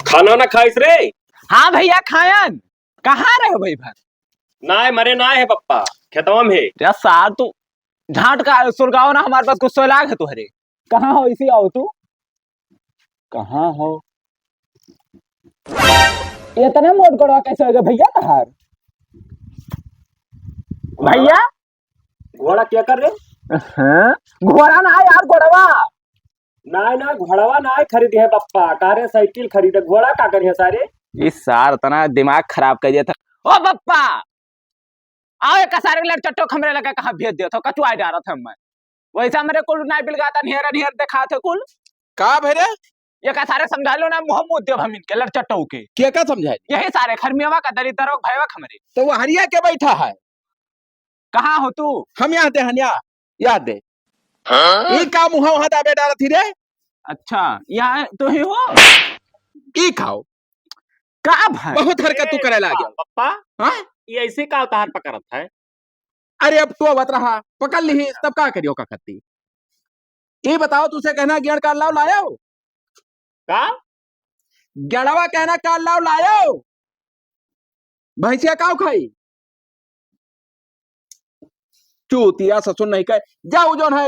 खाना ना खाइस रे। हाँ भैया खायन। कहाँ रहे हो भाई भर? नाय मरे नाय है पप्पा, खेतवा में है। यार सार तू झाट का सुलगाओ ना, हमारे पास कुछ सोलाग है तुहरे। कहाँ हो? इसी आओ तू। कहाँ हो? ये तने मोट गड़वा कैसे हो गया भैया तहार? भैया घोड़ा क्या कर रे? हाँ? घोड़ा ना है यार, घोड़वा। नाय ना घोड़वा नाय खरीदे है पप्पा, कारे साइकिल खरीदे, घोड़ा का करिए सारे। इस सार तना दिमाग खराब कर दिया था। ओ पप्पा आओ, एक सारे लड़ चट्टो खमरे लगा कहाँ भेज दिया था, कचुआ जा रहा था मैं। वैसा मेरे कुल नाई बिलगाता निहर निहर दिखा थे कुल। का भरे ये का सारे समझा लो ना, मोहम्मद देव हम इनके लड़ चट्टो के। क्या का समझाए? यही सारे खरमियावा का दरिद्र भयवा खमरे। तो वो हरिया के बैठा है। कहाँ हो तू? हम यहाँ दे हनिया याद दे। ई का मुहा वहां दाबे डाला थी रे। अच्छा यहाँ तो ही हो। ई खाओ का भाई बहुत हरकत तू करे लागे। पप्पा हाँ ये ऐसे का उतार पकड़त है? अरे अब तो बत रहा पकड़ ली तब का करियो का करती। ये बताओ तुझसे कहना गेड़ का लाओ लायो का गेड़वा कहना का लाओ लायो भैंसिया काव खाई चूतिया ससुर नहीं कहे जाओ जो है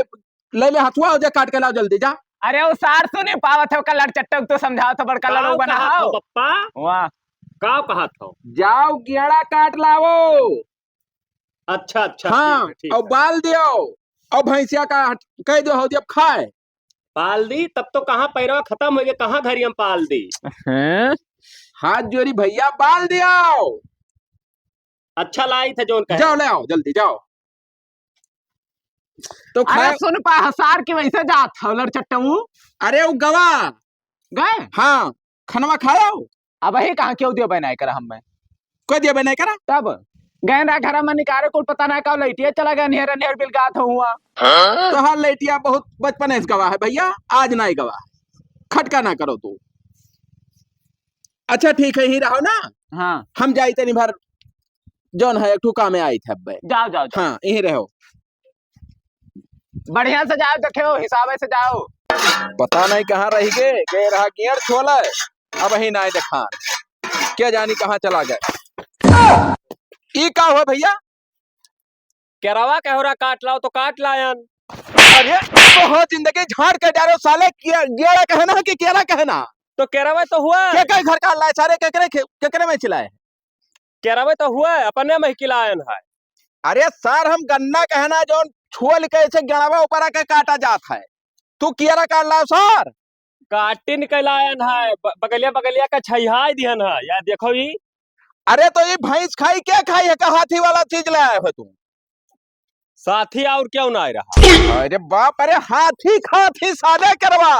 ले ले हथुआ हो जा काट के लाओ जल्दी जा। अरे वो सार सुन नहीं पावत है, लड़ चट्टो तो समझाओ तो बड़का लड़ो काव कहा था बनाओ। पप्पा? वाह काव कहा था? जाओ गेड़ा काट लाओ। अच्छा अच्छा हाँ ठीक और है। बाल दियो और भैंसिया का कह दो हो जब खाए। पाल दी तब तो कहाँ पैरवा खत्म हो गया, कहाँ घर हम पाल दी। हाथ जोड़ी भैया बाल दियो। अच्छा लाई थे जोन कहे। जाओ ले आओ जल्दी जाओ। तो अरे खाए सुन पा हसार की वैसे जात था लड़ चट्टू अरे वो गवा गए। हाँ खनवा खाओ अब वही कहाँ क्यों दियो बनाए करा हम में कोई दिया नहीं करा। तब गए ना घर में निकारे कुल पता ना कब लैटिया चला गया निहर निहर बिल गात हुआ। तो हाँ लेटिया बहुत बचपन है गवा है भैया, आज नहीं गवा खटका ना करो तू। अच्छा ठीक है ही रहो ना। हाँ हम जाई तेनी भर जौन है एक ठुका में आई थे अब जाओ जाओ जाओ। हाँ यही रहो। बढ़िया से जाओ, देखो हिसाब से जाओ। पता नहीं कहाँ रह गए रहा गियर छोला अब ही ना देखा क्या जानी कहाँ चला गया। ई का हुआ भैया? केरावा कहोरा काट लाओ तो काट लायन। अरे तो हो जिंदगी झाड़ के जा रहे हो साले, गेड़ा कहना कि केरा कहना। तो केरावा तो हुआ, क्या घर का लाए सारे केकरे में चिल्लाए। केरावा तो हुआ अपने में खिलायन है। अरे सर हम गन्ना कहना जो छुअल कैसे गड़ावा ऊपर आके काटा जाता है, तू केरा काट ला सर। काटिन कैलायन है, बगलिया बगलिया का छहिया दिहन है, या देखो ही। अरे तो ये भैंस खाई क्या खाई है का हाथी वाला चीज लाया है तू? साथी और क्यों ना रहा? अरे बाप, अरे हाथी खाथी सादे करवा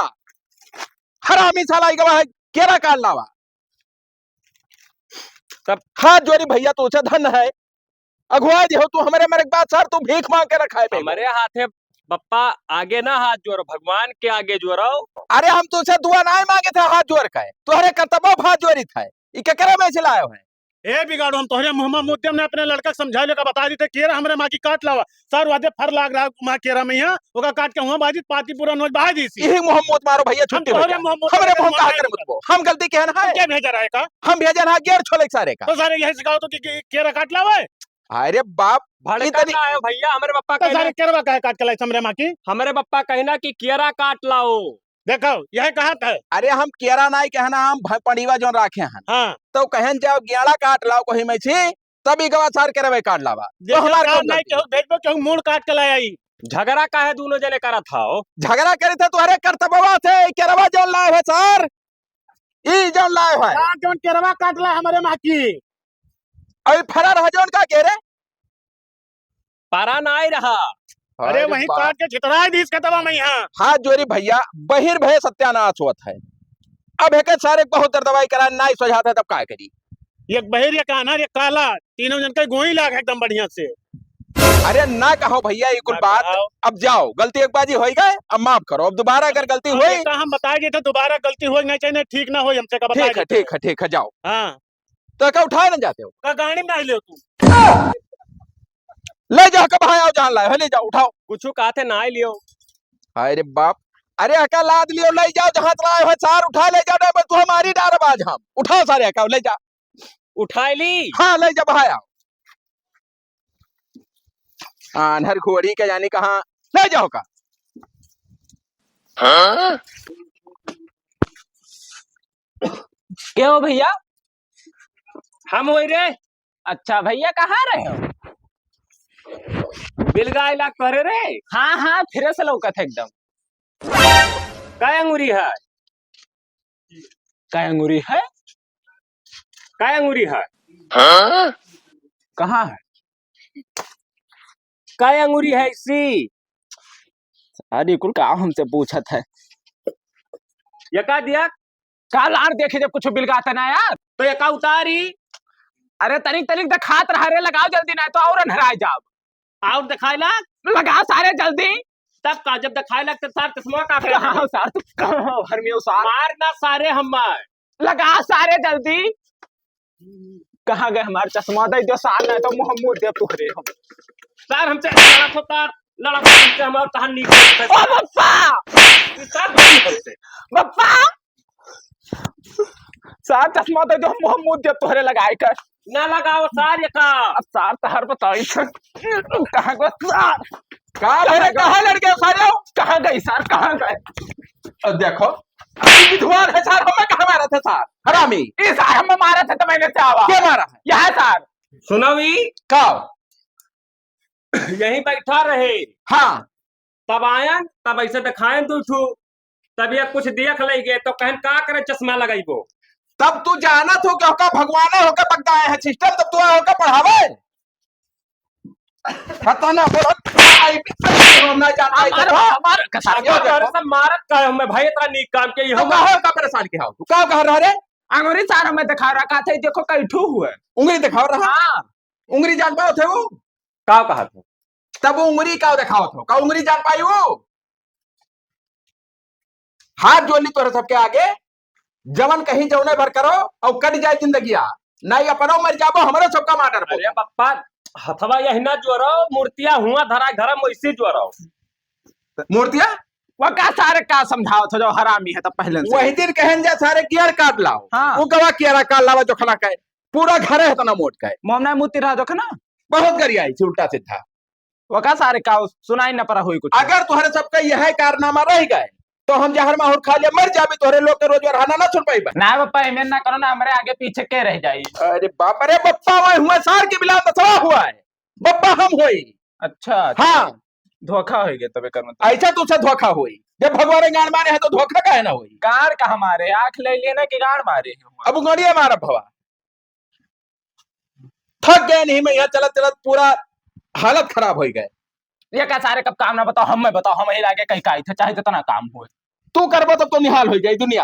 हरामी साला गवा है केरा काट लावा। तब हाथ जोड़ी भैया तू से धन है अगुआ जी हो तू हमारे मेरे बात सर तू भीख मांग के रखा है हमारे हाथे पप्पा आगे ना हाथ जोड़ो, भगवान के आगे जोड़ो। अरे हम तुझसे दुआ नहीं मांगे थे हाथ जोड़ के, तुम्हारे कर्तव्य हाथ जोड़ी था ये केकरे में चिल्लायो है। ए बिगाड़ो हम तोहरे मोहम्मद मुद्दम ने अपने लड़का समझा लेकर बता दी थे केरा हमरे माँ की काट लावा सर वादे फर लाग रहा माँ केरा में यहाँ ओका काट के हुआ बाजी पाती पूरा नोच बहा दी सी। यही मोहम्मद मारो भैया छुट्टी हो तोहरे जा। मोहम्मद हमरे तोहरे मोहम्मद का मोहम्मद कर मुझको हम गलती कहना है क्या भेजा रहा है का? हम भेजा ना गेर छोले सारे का। तो सारे यही सिखाओ तो कि केरा काट लावा अरे बाप भड़का ना है भैया, हमारे पप्पा तो कहना, सारे केरवा का काट के लाई हमरे माँ की। हमारे पप्पा कहना कि केरा काट लाओ। देखो यही कहा था। अरे हम केरा नहीं कहना हम पड़ीवा जो राखे हैं हाँ तो कहन जाओ गेड़ा काट लाओ कोई में छी तभी गवा सार के रवे काट लावा तो देखो हमारे काम को नहीं केहू भेजबो केहू मूड काट के लाई आई। झगड़ा का है दोनों जने करा था। झगड़ा करे थे तुम्हारे कर्तव्य थे केरवा जो लाए है सर ई जो लाए है हाँ जो केरवा काट ला हमारे माँ की। अभी फरार है जोन का केरे पारा ना आई रहा। अरे वही काट के छितरा दी इसका तबा मैं यहाँ। हाथ जोड़ी भैया बहिर भय सत्यानाश होता है। अब एक सारे बहुत दवाई करा नहीं सुझाता तब क्या करी। एक बहिर एक अनहर एक काला तीनों जन का गोई लाग एकदम बढ़िया से। अरे ना कहो भैया ये कुल बात। अब जाओ गलती एक बाजी हो गए अब माफ करो, अब दोबारा अगर गलती हुई हम बताए गए थे दोबारा गलती हो नहीं चाहिए ठीक ना हो हमसे का बताया। ठीक है जाओ। हाँ तो क्या उठाए ना जाते हो का गाड़ी में ले तू ले जाओ कब आओ जहाँ लाए ले जाओ उठाओ। कुछ कहा थे ना ही लियो। अरे बाप अरे अका लाद लियो ले जाओ जहां चलाए हो सार उठा ले जाओ नहीं तू हमारी डारबाज हम उठाओ सारे अका ले जा उठाई ली। हाँ ले जा बहाया आनहर घोड़ी के जानी कहाँ ले जाओ का क्या हो भैया? हम वही रे अच्छा भैया कहाँ रहे हो? बिलगा इलाक करे रे। हाँ हाँ फिर से लौकत है एकदम। काय अंगूरी है? क्या अंगूरी है? काय अंगूरी है? कहाँ है? काय अंगूरी है इसी? अरे कुल का हमसे पूछत है। ये का दिया? काल आर देखे जब कुछ बिलगाता ना यार। तो ये का उतारी? अरे तनिक तनिक दिखात रहा रे, लगाओ जल्दी नहीं तो और नहराए जाओ। और दिखाई लग लगाओ सारे जल्दी। तब का जब दिखाई लग तो सार चश्मा का करे? कहाँ सार तू कहाँ भर में सार? मार ना सारे हम लगा सारे जल्दी। कहाँ गए हमारे चश्मा? दे दो सार नहीं तो मुंह मुंह दे तुहरे हम। सार हमसे लड़ा तो तार लड़ा तो हमसे हमारा तहन नीचे। ओ बप्पा! सार बड़ी हमसे। बप्पा! सार चश्मा दे दो मुंह मुंह दे तुहरे लगाए कर। ना लगाओ सार ये का। अब सार तहर बताई कहाँ गए सार? अरे कहाँ लड़ गए सारे कहाँ गई सार? कहाँ गए? देखो विधवान है सार हमें कहाँ मारा था सार हरामी इस सार हमें मारा था तो मैंने चावा। क्या मारा है यह सार सुनोवी का यहीं बैठा रहे हाँ तब आयन तब ऐसे दिखाएं तू ठू तब ये कुछ देख ले गए तो कहन का करे चश्मा लगाइबो। तब तू जानत हो क्या होका भगवान होकर बगदाए है सिस्टम तब तू होकर पढ़ावे पता ना बोलो हम ना जानता हमारा कसार सब मारत का हमें भाई इतना नीक काम के तो कहो का परेशान के हाउ तू का कह रहा रे अंगूरी सार हमें दिखा रखा था देखो कैठू हुए। उंगली दिखाओ रहा हाँ उंगली जान पाओ थे वो का कहा था तब वो उंगली का दिखाओ थे का उंगली जान पाई वो हाथ जोड़ ली तोरे सबके आगे जवन कहीं जौने भर करो और कट जाए जिंदगिया नहीं अपनो मर जाबो हमारे सबका मार्डर अरे पप्पा हथवा यही ना जोरो मूर्तियां हुआ धरा घरम वैसे जोरो मूर्तियां वो का सारे का समझाओ था जो हरामी है तो पहले से। वही दिन कहन जा सारे गियर काट लाओ हाँ। वो गवा कियारा काट लावा जो खला का पूरा घर है तना मोट का मोमना मुती रहा देखो ना बहुत गरिया आई उल्टा सीधा वो का सारे का सुनाई न पड़ा हुई कुछ। अगर तुम्हारे सबका यह कारनामा रह गए तो हम जहर माहौल खा लिया मर जाबे तोहरे लोग के रोजगार हाना ना सुन पाई ना बापा इमें ना करो ना हमारे आगे पीछे के रह जाई। अरे बाप रे बप्पा वह हुआ सार के बिला दसवा हुआ है बप्पा हम होई अच्छा हाँ धोखा हो गया तबे कर ऐसा तुझसे धोखा हुई जब भगवान गाड़ मारे है तो धोखा का है ना हुई गाड़ का हमारे आंख ले लिए ना कि गाड़ मारे हैं। अब गड़िया मारा भवा थक गए नहीं मैं यहाँ चलत चलत पूरा हालत खराब हो गए ये का सारे कब काम ना बताओ हमें बताओ हम ही लागे कहीं का चाहे जितना काम हो। तू करबो तब तो निहाल हो गई दुनिया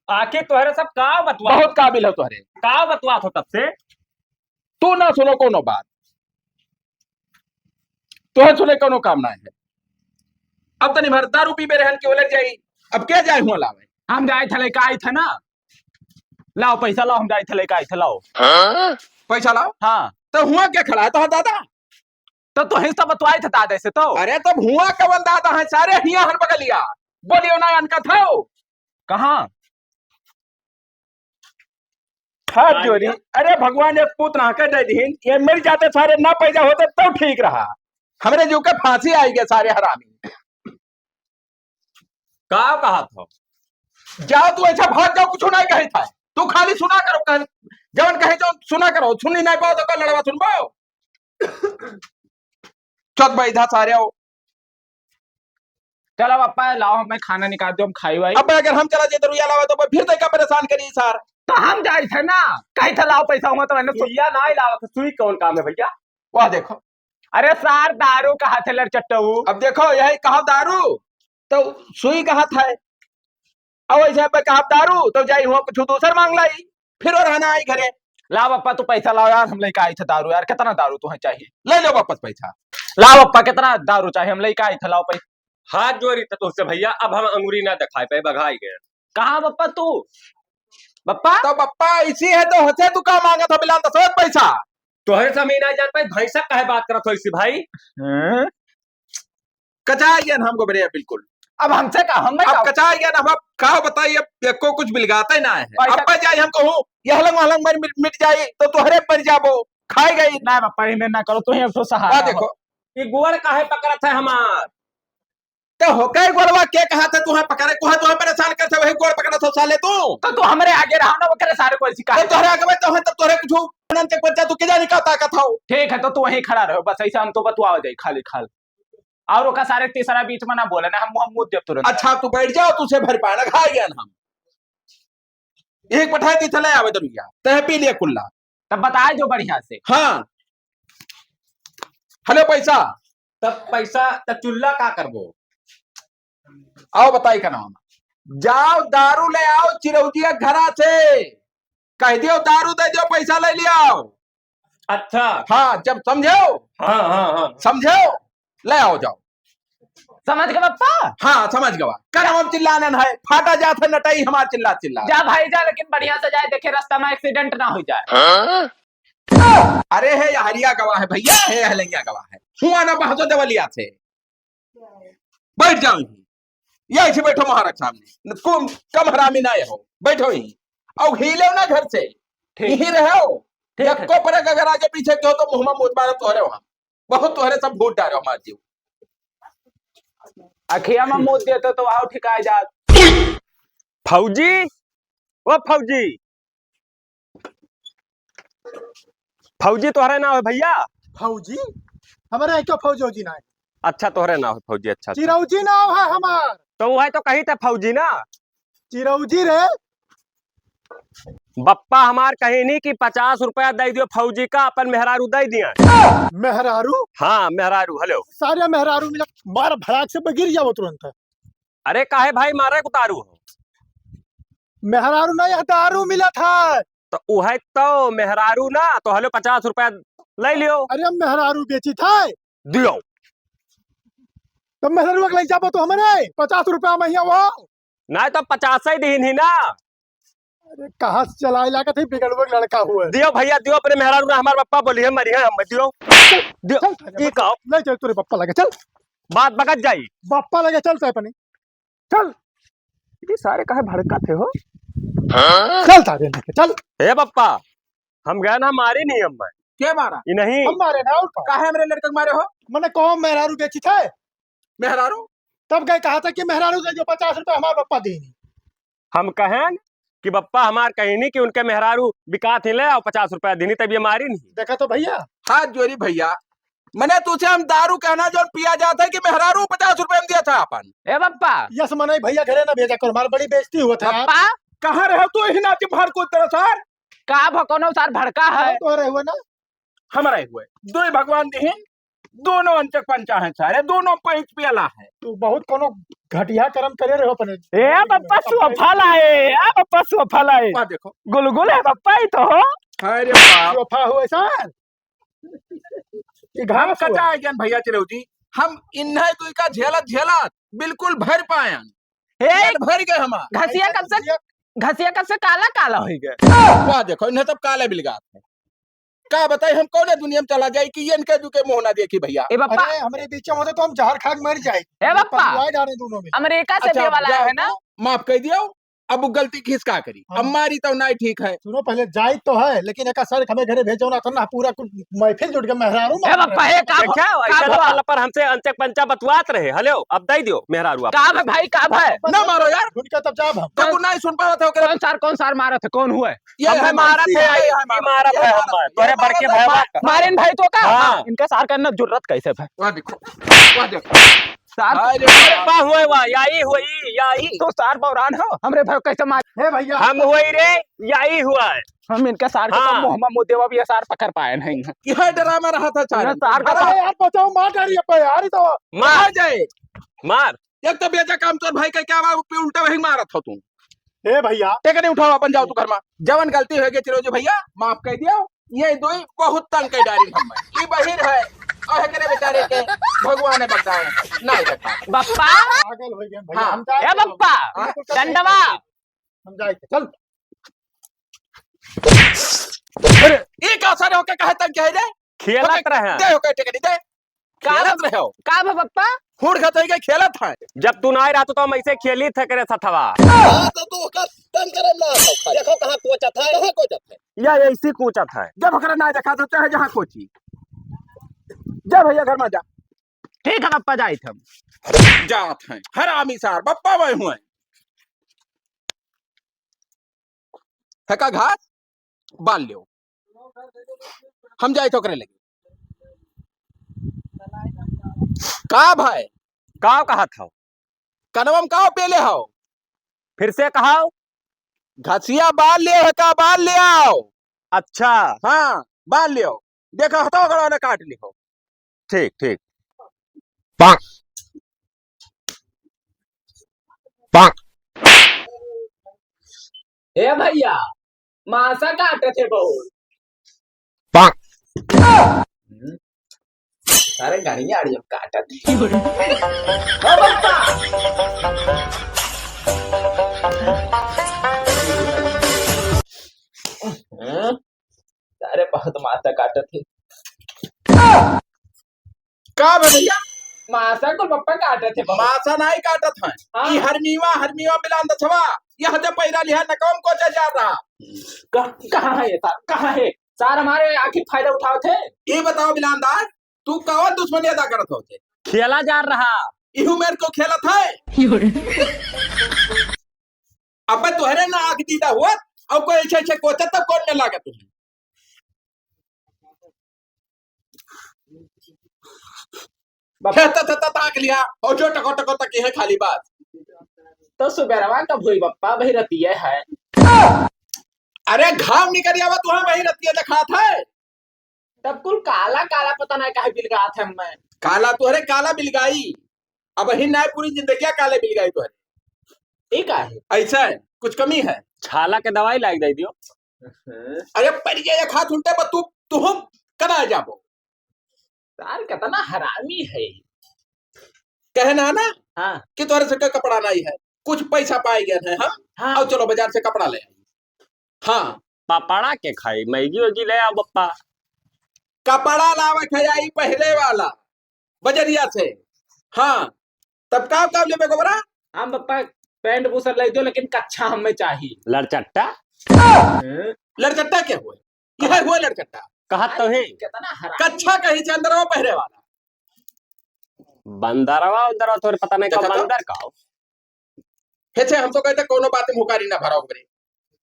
आके तोहरे सब का बतवा बहुत काबिल हो तुहरे का बतवा हो तब से तू ना सुनो कोनो बात तुहे सुने कोनो काम ना है अब तनी भर दारू पी रहन के उलट जाई अब क्या जाए हुआ लावे हम जाए थे लेके आई थे ना लाओ पैसा लाओ हम जाए थे लेके आई थे लाओ पैसा लाओ हाँ तो हुआ क्या खड़ा है तो दादा तो हिस्सा बतवाई थे दादा से तो। अरे तब हुआ कवन दादा है सारे हिया हर बगलिया बोलियो ना अनका था कहाँ हाथ जोड़ी अरे भगवान एक पूत ना कर दे ये मिल जाते सारे ना पैदा होते तो ठीक रहा हमरे जो के फांसी आई गए सारे हरामी का कहा था जाओ तू ऐसा भाग जाओ कुछ नहीं कही था तू खाली सुना करो जवन कहे जो सुना करो सुनी नहीं पाओ तो कल लड़वा सुन पाओ चौथ बैठा सारे हो चलो पापा लाओ हमें खाना निकाल दो हम खाई वाई। अब अगर हम चला जाए तो रुया लावा तो फिर देखा परेशान करी सार तो हम जाए थे ना कहीं था लाओ पैसा हुआ तो मैंने सुइया ना लावा सुई कौन काम है भैया वह देखो अरे सार दारू का हाथ लड़ चट्टू। अब देखो यही कहा दारू तो सुई का हाथ है अब ऐसे पे कहा दारू तो जाई हुआ कुछ दूसर मांग लाई फिर और आना आई घरे लाओ पापा तू पैसा लाओ यार हम लेके आई थे दारू यार कितना दारू तुम्हें चाहिए ले लो वापस पैसा लाओ पापा कितना दारू चाहिए हम लेके आई थे लाओ पैसा। हाथ जोड़ी तो तुझसे भैया अब हम अंगूरी ना दिखाए पे बघाई गए कहाँ बप्पा तू बप्पा तो बप्पा इसी है तो हसे तू का मांगा था बिलान तो सब पैसा तोहरे समय ना जान पाई भैंसा काहे बात करत हो इसी भाई कचाइए हमको बड़े बिल्कुल अब हमसे का हम अब कचा गया ना अब का बताइए को कुछ बिलगाता ही ना है पैसा- अब जाए हम कहूँ ये हलंग हलंग मर मिट जाए तो तुहरे पर जाबो खाए गई ना बापा में ना करो, तुम्हें अब तो आ सहारा देखो ये गुड़ काहे पकड़त है हमार? तो हो कई गोड़वा के कहा था तुम्हें पकड़े तुम्हें परेशान करते वही गोड़ पकड़ा तो साले तू तो तू हमारे आगे रहा ना, वो करे सारे को सिखा। तो तोहरे आगे तो है तब तोहरे कुछ अनंत तक बच्चा तू के जाने का ताकत हो ठीक है तो तू वहीं खड़ा रहो बस, ऐसा हम तो बतवा जाए खाली खाल और ओका सारे तीसरा बीच में ना बोले ना, हम मुंह देव तुरंत। अच्छा तू बैठ जाओ तुझसे भर पाना खा गया हम एक पठाए दी चले आवे दुनिया तह पी लिया कुल्ला तब बताए जो बढ़िया से। हाँ हेलो पैसा तब पैसा तब चुल्ला का करबो? आओ बताई का नाम जाओ दारू ले आओ चिरौजिया घरा से कह दियो दारू दे दियो पैसा ले लिया अच्छा हाँ जब समझो हाँ हाँ हाँ समझो ले आओ जाओ समझ गए पप्पा? हाँ समझ गवा कर हम चिल्लाना है फाटा जाता नटाई हमार चिल्ला चिल्ला जा भाई जा, लेकिन बढ़िया से जाए, देखे रास्ता में एक्सीडेंट ना हो जाए। अरे है हरिया गवा है भैया है हलैया गवा है हुआ ना बहसो देवलिया से बैठ जाओ ये ऐसे बैठो महाराज सामने तुम कम हरामी ना हो बैठो ही और हिले ना घर से यही रहो को पर अगर आगे पीछे क्यों तो मुंह में मुंह मारो तोहरे वहां बहुत तोहरे सब भूत डालो हमारे जीव अखिया में मुंह देते तो आओ ठिकाए जा। फौजी ओ फौजी फौजी तोहरे ना हो भैया? फौजी हमारे क्यों फौजी ना है? अच्छा तोहरे ना हो फौजी? अच्छा चिरौजी नाव है हमार। तो वह तो कही था फौजी ना चिरौजी रे बप्पा हमार कही नहीं कि 50 रुपया दे दियो फौजी का अपन मेहरारू दे दिया। मेहरारू? हाँ मेहरारू। हेलो सारे मेहरारू मिला मार भड़ाक से गिर जाओ तुरंत। अरे काहे भाई मारे उतारू हो? मेहरारू नहीं दारू मिला था तो वह तो मेहरारू ना तो हेलो 50 रुपया ले लियो। अरे मेहरारू बेची था दियो तो मेहरारू ले जाबो तो हमारे 50 रुपया महिया वो नहीं तो 50 ही दीन ही ना। अरे कहाँ से चला इलाका थे बिगड़वा लड़का हुआ दियो भैया दियो अपने मेहरारू ना हमारे पप्पा बोली है मरी है हम दियो दियो ये कहो ले चल तेरे पप्पा लगे चल बात बगत जाई पप्पा लगे चल अपनी चल ये सारे कहे भड़का थे हो चल तारे लेके चल। हे पप्पा हम गए ना मारी नहीं हम क्या मारा ये नहीं हम मारे ना और काहे मेरे लड़के को मारे हो मैंने कौन मेहरारू बेची था मेहरारू तब गए कहा था कि मेहरारू से जो 50 रुपया हमारे पप्पा देंगे। हम कहें कि बप्पा हमार कहीं नहीं कि उनके मेहरारू बिका थे ले और 50 रुपया देनी तब ये मारी नहीं। देखा तो भैया हाथ जोरी भैया मैंने तुझे हम दारू कहना जो पिया जाता है कि मेहरारू 50 रुपए में दिया था अपन। ए बप्पा यस मने भैया घरे ना भेजा कर हमारी बड़ी बेइज्जती हुआ था। पप्पा कहाँ रहे तू ही नाच भर को तरह सर का भकोनो सार भड़का है तो रहे हुए ना हमारे हुए दो भगवान दी दोनों अंचक पंचा है सारे दोनों पैंच पियाला है तू बहुत कोनो घटिया कर्म करे रहो अपने। ए बप्पा सुफल आए ए बप्पा सुफल आए वाह देखो गुलगुल है बप्पा ही तो हो। अरे बाप सोफा हुए सर ये हम घास कटा हुआ। है ज्ञान भैया चिरौजी हम इन्हें तो का झेलत झेलत बिल्कुल भर पायन ए भर गए हमार घसिया कब से काला काला हो गए। वाह देखो इन्हें सब काले बिलगात है का बताए हम कौन दुनिया में चला जाए कि ये इनके दुके मुंह ना देखी भैया। ए बप्पा अरे हमारे बीच में होते तो हम जहर खा के मर जाए। ए बप्पा डाले दोनों में अमेरिका से अच्छा, वाला है ना माफ कर दियो अब वो गलती किसका करी अब मारी तो नहीं ठीक है। सुनो पहले जाए तो है लेकिन एक सर हमें घरे भेजो ना तो ना पूरा कुछ महफिल जुट के मेहरारू ए बप्पा ए का देखा ऐसा तो वाला पर हमसे अंचक पंचा बतवात रहे। हेलो अब दे दियो मेहरारू आप। काम है भाई काम है। ना मारो यार झुट के तब जाब हम तब नहीं सुन पा रहा था कौन सार मारा था कौन हुआ ये हमें मारा थे ये मारा था हम तोरे बड़के भाई मारे भाई तो का हाँ। इनका सार करना जरूरत कैसे भाई वाह देखो सार अरे बा हुए वा यही हुई यही तो सार बौरान हो हमरे भाई कैसे मार हे भैया हम हुई रे यही हुआ है। हम इनका सार के हाँ। तो मोहम्मद मुदेवा भी ये सार पकड़ पाए नहीं यह ड्रामा रहा था चार सार का अरे यार बचाओ मार डाली पे यार ये तो मार जाए मार एक तो बेचा काम तो भाई का क्या उल्टा वही मारा था तू हे भैया टेक नहीं उठाओ अपन जाओ तू घर में जवन गलती हो गई चिरोजो भैया माफ कर दियो ये दो बहुत तंग कर डाली हम ये बहिर है और करे बेचारे के भगवान ने बताए नहीं देखा बप्पा पागल हो गए भैया हाँ। हम जाए ए बप्पा डंडवा हम जाए चल एक असर होके कहे तक कह दे खेलत रहे दे होके टेक नहीं दे खेलत रहे हो का भा पप्पा? हुड़ खतई के खेलत है जब तू ना रहा तो हम ऐसे खेली थे करे सथवा। हाँ तो तू का तंग करे ना देखो कहाँ कोचत है कहाँ कोचत है। या ऐसी कूचत है। जब ओकरा ना देखा तो चाहे जहाँ कोची जा भैया घर में जा ठीक है पप्पा जाई थे हम। जात है हरामी सार बप्पा वही हुए फेंका घास बाल लियो हम जाए तो करे लगे का भाई का कहा था? कनवम का पेले हो फिर से कहा। घसिया बाल लियो है का बाल ले आओ। अच्छा हाँ बाल लियो देखो हतो गड़ो ने काट लियो ठीक ठीक। ए भैया मासा काटे थे बहुत। अरे गाड़ियां आड़ी काटा थी। ओ पप्पा अरे बहुत मासा काटे थे। का भैया मासा को पप्पा काटे थे बहुत। मासा नहीं काटत है हाँ। ई हरमीवा मिलान दछवा यह दे पैरा लिया न कौन को जा रहा कहाँ है ये सार? कहाँ है सार? हमारे आखिर फायदा उठाओ थे। ये बताओ बिलानदार तू कौन दुश्मनी अदा करत होते खेला जा रहा। इहू मेरे को खेलत है अब तुहरे ना आग दीदा हुआ और कोई ऐसे कोचत तब कौन में लागत तुम्हें खेता ताक लिया और जो टको टको तक है खाली बात तो सुबेरवा कब हुई पप्पा? वही रतिया है। अरे घाव निकल आवा तुम्हें वही रतिया दिखा था तब कुल काला काला पता नहीं कहा बिलगा थे मैं। काला तुहरे काला बिलगाई अब ही ना पूरी जिंदगी काले बिलगाई तुहरे एक है ऐसा है कुछ कमी है छाला के दवाई लाग दे दियो। अरे परिचय खा छुट्टे पर तू हम कना जाबो सार कितना हरामी है। कहना ना हाँ कि तुम्हारे से कोई कपड़ा नहीं है कुछ पैसा पाए गए हैं हम हाँ आओ चलो बाजार से कपड़ा ले आई हाँ पापड़ा के खाई मैगी वैगी ले आओ बप्पा। कपड़ा लावे खजाई पहले वाला बजरिया से हाँ तब का लेबे गोबरा हम पप्पा पैंट बूसर ले दो लेकिन कच्छा हमें चाहिए। लड़चट्टा लड़चट्टा क्या हुए यह हुए लड़चट्टा कहा तो है। कितना हरामी। कच्छा कहीं चंद्रमा पहरे वाला बंदरवा उंदरवा तोरे पता नहीं कब देखा तो? बंदर का हो। हेचे हम तो कहते कोनो बात में हुकारी ना भराओ बरे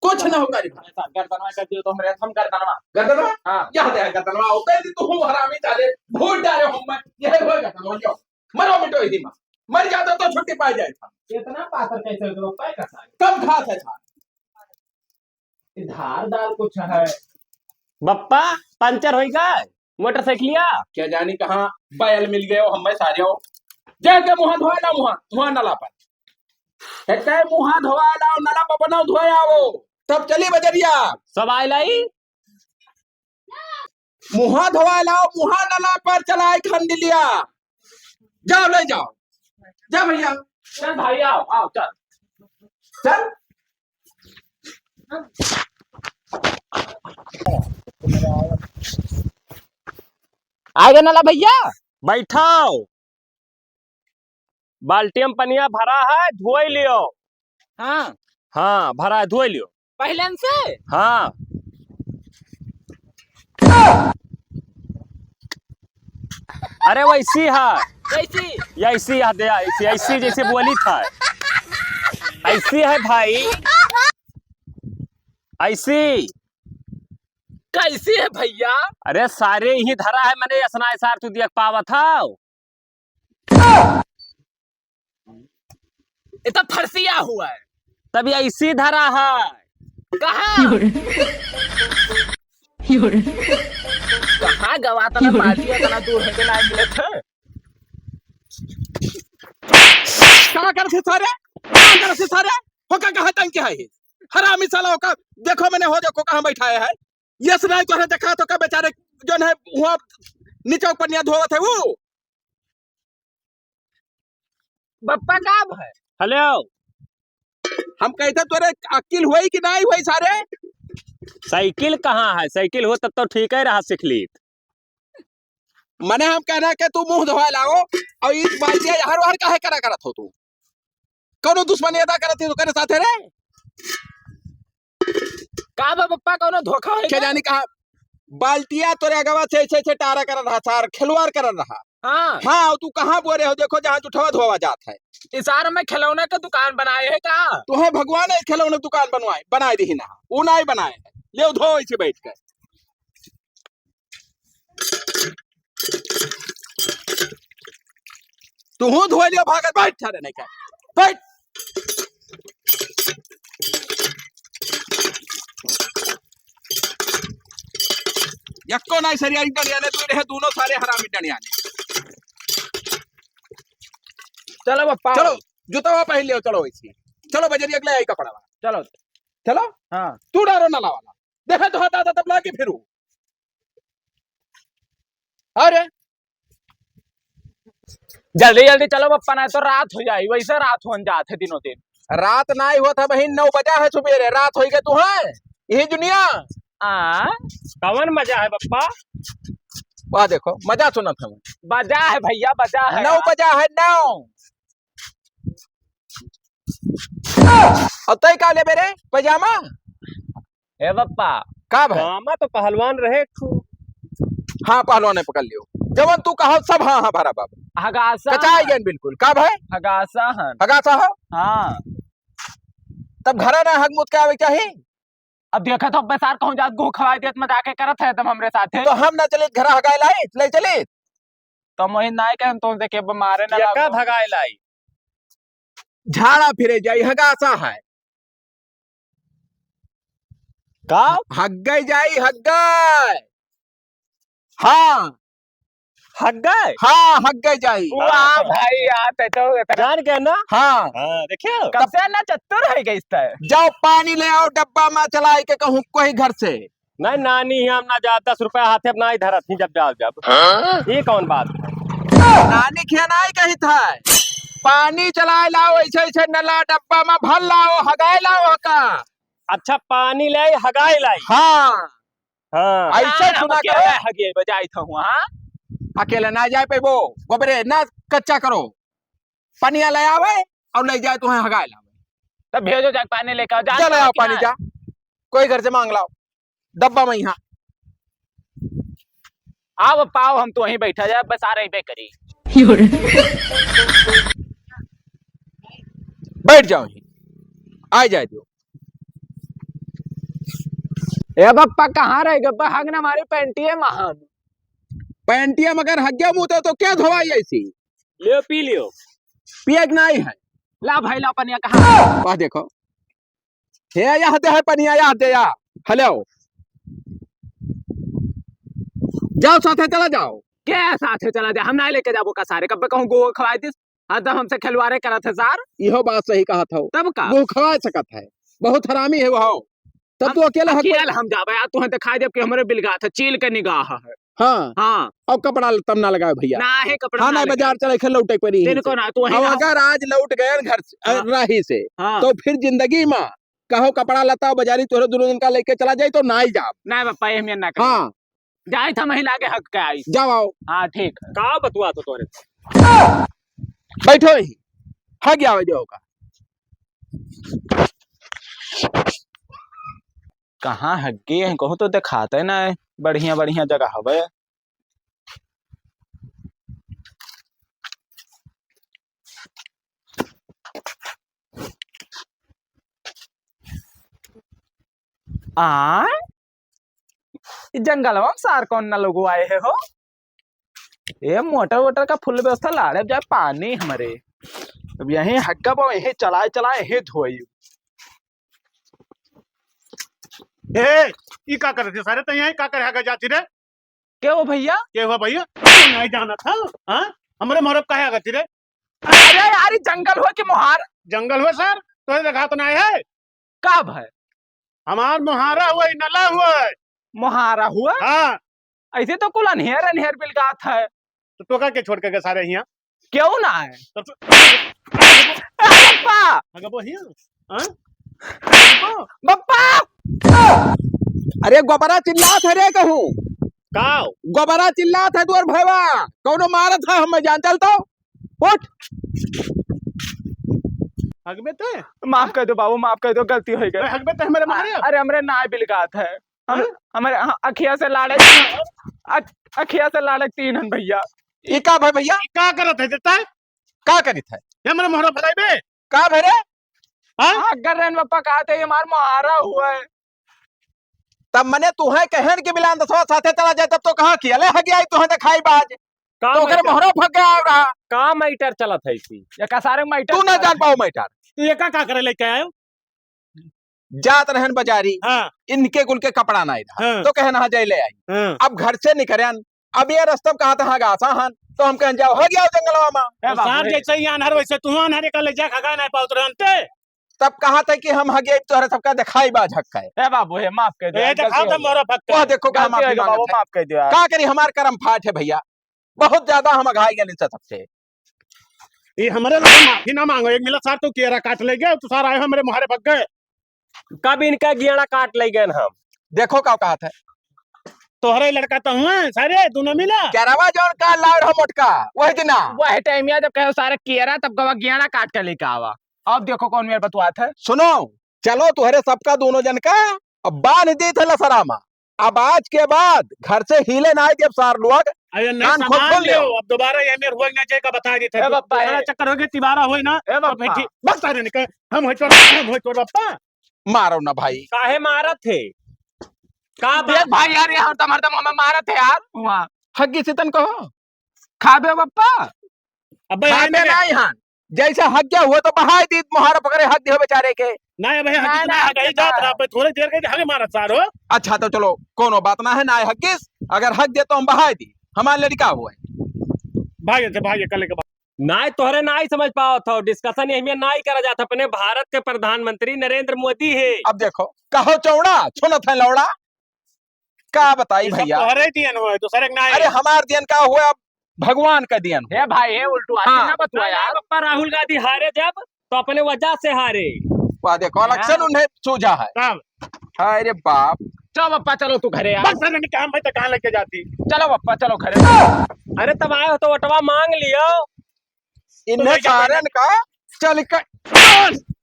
कुछ ना हुकारी भरा गर्दनवा कर दियो तो हम गर्दनवा। गर्दनवा हाँ यह दे गर्दनवा होते तू हम हरामी चाले भूल डाले हम यह हुए गर्दनवा जो मरो मिटो इदी में मर जाता तो छुट्टी पाई जाए था इतना पातर कैसे हो पप्पा का सार? कब घास है था धार दार कुछ है। बप्पा पंचर हो गए मोटरसाइकिलिया। क्या जानी कहाँ बैल मिल गए हो हमें सारे हो जाके मुहा धोया ना मुहा नला पर है मुहा धोया लाओ नला पर बनाओ धोया वो तब चली बजरिया सब आए लाई। मुहा धोया लाओ मुहा नला पर चलाए खंड लिया जाओ ले जाओ जा भैया चल भाई आओ आओ चल चल आएगा नाला भैया। बैठाओ बाल्टी में पनिया भरा है धोई लियो। हाँ हाँ भरा है धोई लियो। पहले से हाँ अरे वैसी है कैसी ऐसी है दे ऐसी ऐसी जैसे बोली था ऐसी है भाई ऐसी। कैसी है भैया? अरे सारे ही धरा है मैंने असना सार तू देख पावा था। इतना फरसिया हुआ है तभी ऐसी धरा है। कहाँ कहाँ गवाता ना पार्टी इतना दूर है के ना मिले थे। कहाँ कर से सारे होका कहाँ तंग क्या है हरामी साला होका देखो मैंने हो देखो कहाँ बैठाया है ये सुनाई तो देखा तो का बेचारे जो है वहाँ नीचे पनिया धोवत है वो बप्पा कब है? हेलो हम कहते तोरे अकिल हुई कि नहीं हुई सारे साइकिल कहाँ है? साइकिल हो तब तो ठीक है रहा सीख ली। मने हम कहना कि तू मुंह धोआ लाओ और इस बाल्टी हर बार काहे करा करत हो तू कौनो दुश्मनी अदा करत है तो करे साथे रे का बा पप्पा कोनो धोखा है के जानी कहा बाल्टिया तोरे अगवा छे टारा कर रहा सार खिलवाड़ कर रहा हाँ हाँ और तू कहाँ बोले हो देखो जहाँ जुठवा धोवा जात है इसार में खिलौने का दुकान बनाए है का तुम्हें भगवान है खिलौने दुकान बनवाए बनाए दी ना वो ना ही बनाए है ले धो ऐसे बैठ कर तू हूँ धो लियो भागत बैठ छा नहीं क्या बैठ यक्को नहीं सरिया डनियाने तू रहे दोनों सारे हरामी डनियाने चलो पप्पा चलो जूता पहन लियो चलो ऐसी चलो बजरिया अगले आई कपड़ा चलो चलो हाँ तू डारो नाला वाला देखा तो हटा तब ला के फिरू अरे जल्दी जल्दी चलो पप्पा नहीं तो रात हो जाए वैसे रात हो जाते है दिनों दिन रात ना ही होता बहन 9 बजा है सुबेरे रात हो गए तू है यही दुनिया कवन मजा है पप्पा वाह देखो मजा सुना था बजा है भैया बजा है 9 बजा है 9 और तय का ले मेरे पजामा ए पप्पा का भाई मामा तो पहलवान रहे हाँ पहलवान ने पकड़ लियो जवन तू कहो सब हाँ हाँ भरा बाबा हगासा कचाई गन बिल्कुल का भाई हगासा हन हगासा हो हाँ तब घरा ना हग मुत के आवे चाहिए अब देखा तो बेसार कहूँ जात गो खवाई देत में जाके करत है तुम हमरे साथे तो हम ना चले घरा हगाई लाई ले चले तो मोहि नाय कहन तो से के मारे ना का भगाए लाई झाड़ा फिरे जाई हगासा है का हग्गई जाई हग्गई हाँ हग गए हाँ हग्गई जाई वाह भाई यार तो जान गए ना हाँ देखियो कब से ना चतुर है गई इसता जाओ पानी ले आओ डब्बा में चलाई के कहूँ कोई घर से नहीं नानी ही हम ना जा 10 रुपया हाथे अपना ही धरत थी जब ये कौन बात है नानी खियानाई कही था पानी चलाए लाओ ऐसे ऐसे नला डब्बा में भर लाओ हगाए लाओ का अच्छा पानी ले हगाई लाई हाँ हाँ ऐसे सुना करो हगे बजाई था वहां अकेले ना जाए पे वो गोबरे ना कच्चा करो पनिया ले आवे और ले जाए तुम्हें हगाए लाओ तब भेजो जाके पानी लेकर जा चले आओ पानी जा कोई घर से मांग लाओ डब्बा में यहाँ आओ पाओ हम तो वहीं बैठा जाए बस आ रही बेकरी बैठ जाओ यहीं आ जाए दो ए बप्पा कहाँ रह गए हग ना हमारी पैंटी है महान पैंटिया मगर हग्या मुँह तो क्या धोवाई ऐसी लियो पी लियो पियक नहीं है ला भाई ला पनिया कहाँ वाह देखो हे यहाँ दे है पनिया यहाँ दे या हेलो जाओ साथे चला जाओ क्या साथ चला जाए हम ना लेके जाबो का सारे कब कहूँ गो खवाई दिस तब हमसे खिलवाड़े करा थे सार इहो बात सही कहा था तब का वो खवा सकत है बहुत हरामी है वो तब तो अकेला अकेले हम जाबे यार तू दिखाई दे कि हमरे बिलगा था चील के निगाह है हाँ हाँ और कपड़ा तब ना लगाए भैया ना है कपड़ा हाँ ना बाजार चले खेल लौटे पड़ी तेरे को ना तू अब अगर आज लौट गए घर से राही से हाँ तो फिर जिंदगी में कहो कपड़ा लता बाजारी तोरे दोनों दिन का लेके चला जाए तो ना ही जाओ ना पापा ये हम ना हाँ जाए था महिला के हक के आई जाओ आओ हाँ ठीक है का बतुआ तो तोरे बैठो ही हाँ गया जाओ का कहाँ हग्गे हैं कहो तो दिखाते ना बढ़िया बढ़िया जगह हवे आ जंगल में सार कौन ना लोग आए है हो ये मोटर वोटर का फुल व्यवस्था लाड़े जाए पानी हमारे अब यही हग्गा पाओ यही चलाए चलाए यही धोई ए ई का करे थे सारे तो यहीं का करे हगा जाती रे क्या वो भैया के हुआ भैया नहीं जाना था हां हमरे मोरब काहे हगा रे अरे यार ये जंगल हो कि मोहार जंगल हुआ सर तो देखा तो नहीं है कब है हमार मुहारा हुआ नला हुआ है मोहारा हुआ हाँ ऐसे तो कुल अनहेर अनहेर बिलगात है तो टोका के छोड़ के सारे यहाँ क्यों ना है तो बप्पा हगा वो हिया हां बप्पा अरे गोबरा चिल्लात है रे कहूँ काओ गोबरा चिल्लात है तोर भैया कौनो मारत है हम जान चलता उठ हगबे ते माफ कर दो बाबू, माफ कर दो, गलती हो गई। हगबे ते हमारे मारे अरे हमरे नाय बिलगात है, हमारे अखिया से लाड़े, अखिया से लाड़े 3 हन भैया। ई का भाई भैया का करत है देता का करित है हमारे मोहरा फलाइबे का भरे हां अगर रन पप्पा कहते ये मार मुहारा हुआ है। तब मने तू है कहन के बिलान दसवा साथे चला जाए तब तो कहां किया ले हगी आई तू है खाई बाज का तो ओकरे मोहरा फक गया रहा का मैटर चलत है इसी ये कसारे माइटर तू ना जान पाओ मैटर तू ये का करे लेके आयो जात रहन बाजारी हां इनके कुल के कपड़ा ना इधर हाँ। तो कहना हाँ जाए ले आई हां अब घर से निकरन अब ये रास्ता कहा था गासा हन तो हम कहन जाओ हो गया जंगलवा में सार जैसे ही अनहर वैसे तू अनहर का ले जा खगा नहीं पाउत रहते तब कहा था कि हम हगे तोहरे सबका दिखाई बाज हक है ए बाबू हे माफ कर दो, ए देखा तो मोहरा फक वह देखो का गलती हो माफी गई बाबू, मांगत है माफ कर दो यार। का करी हमार कर्म फाट है भैया बहुत ज्यादा हम अघाई गए सबसे ये हमारे लगे माफी ना मांगो एक मिला सार तू केरा काट ले गया तू सार आए हमारे मोहरे फक गए कब इनका गियाना काट ले गए हम देखो का कहा था तोहरे लड़का तो हुआ सारे दोनों मिला कैरावा जौन का लाड़ हो मोटका वही दिना वह टाइम याद जब कहो सारे केरा तब गवा गियाना काट के लेके आवा। अब देखो कौन मेरे बतवात है। सुनो चलो तुहरे सबका दोनों जन का अब बांध दी थे लसरामा अब आज के बाद घर से हिले ना आए जब सार लोग अरे नहीं कान खोल संभाल खोल लियो लियो। अब दोबारा ये मेरे होई ना चाहिए का बता देते ए बाप्पा, दोबारा चक्कर हो गए तिबारा होई ना ए अब बाप्पा। ठीक बस सारे निकल हम होई तोर बाप्पा मारो ना भाई काहे मारत थे का देख भाई यार यहाँ तो हमारे हमें मारा थे यार वहाँ हग्गी सितन कहो खाबे पप्पा। अब भाई खाबे ना यहाँ जैसे हग्या हुआ तो बहाई दी मुहारा पकड़े हक दियो बेचारे के ना भाई ना, हगी ना, ना गई जात रहा पे थोड़ी देर के हमें मारा सारो अच्छा तो चलो कोनो बात ना है ना हग्गिस अगर हक दे तो हम बहाई दी हमारे लड़का हुआ है भाई कल के नाय तोहरे नाई समझ पाओ था डिस्कशन यही में नाई करा जाता अपने भारत के प्रधानमंत्री नरेंद्र मोदी है अब देखो कहो चौड़ा सुनत है लौड़ा का बताई भैया तोहरे दियन होए दूसरे के ना अरे हमार दिन का हुआ अब भगवान का दिन हुआ। हे भाई हे उल्टू आती हाँ। ना बतवा यार। पप्पा राहुल गांधी हारे जब तो अपने वजह से हारे वाह देखो इलेक्शन उन्हें सूझा है साहब अरे बाप चलो पप्पा चलो तू घरे यार। बस सारे ने काम भाई तो कहां लेके जाती चलो पप्पा चलो घरे। अरे तब आए हो तो वटवा मांग लियो इन्हें सारन का चल कर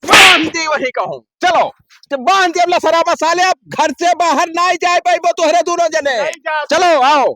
बांध दी वही कहूँ चलो तो बांध दिया सरा मसाले अब घर से बाहर ना ही जाए पाई वो तुहरे दोनों जने नहीं जा चलो आओ